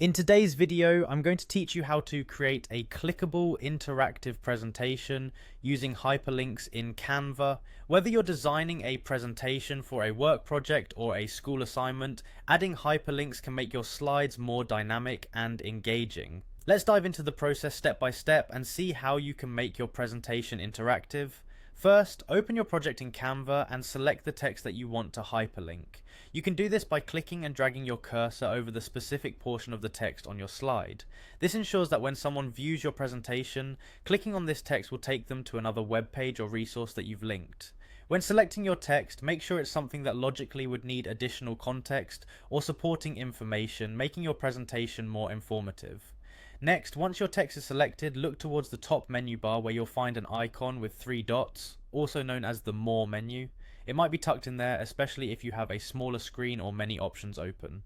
In today's video, I'm going to teach you how to create a clickable interactive presentation using hyperlinks in Canva. Whether you're designing a presentation for a work project or a school assignment, adding hyperlinks can make your slides more dynamic and engaging. Let's dive into the process step by step and see how you can make your presentation interactive. First, open your project in Canva and select the text that you want to hyperlink. You can do this by clicking and dragging your cursor over the specific portion of the text on your slide. This ensures that when someone views your presentation, clicking on this text will take them to another web page or resource that you've linked. When selecting your text, make sure it's something that logically would need additional context or supporting information, making your presentation more informative. Next, once your text is selected, look towards the top menu bar where you'll find an icon with 3 dots, also known as the More menu. It might be tucked in there, especially if you have a smaller screen or many options open.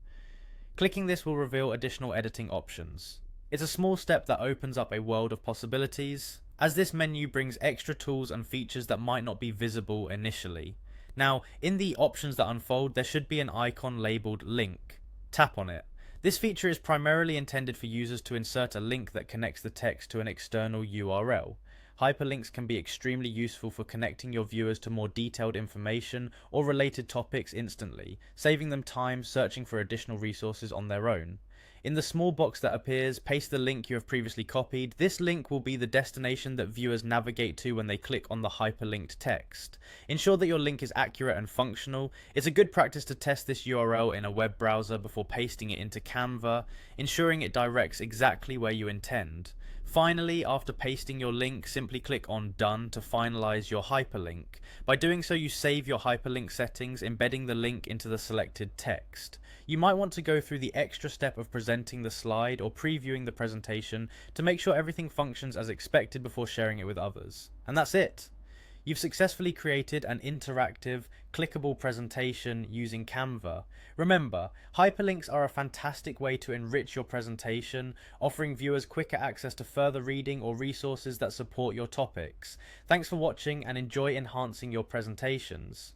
Clicking this will reveal additional editing options. It's a small step that opens up a world of possibilities, as this menu brings extra tools and features that might not be visible initially. Now, in the options that unfold, there should be an icon labeled Link. Tap on it. This feature is primarily intended for users to insert a link that connects the text to an external URL. Hyperlinks can be extremely useful for connecting your viewers to more detailed information or related topics instantly, saving them time searching for additional resources on their own. In the small box that appears, paste the link you have previously copied. This link will be the destination that viewers navigate to when they click on the hyperlinked text. Ensure that your link is accurate and functional. It's a good practice to test this URL in a web browser before pasting it into Canva, ensuring it directs exactly where you intend. Finally, after pasting your link, simply click on Done to finalize your hyperlink. By doing so, you save your hyperlink settings, embedding the link into the selected text. You might want to go through the extra step of presenting the slide or previewing the presentation to make sure everything functions as expected before sharing it with others. And that's it! You've successfully created an interactive, clickable presentation using Canva. Remember, hyperlinks are a fantastic way to enrich your presentation, offering viewers quicker access to further reading or resources that support your topics. Thanks for watching and enjoy enhancing your presentations.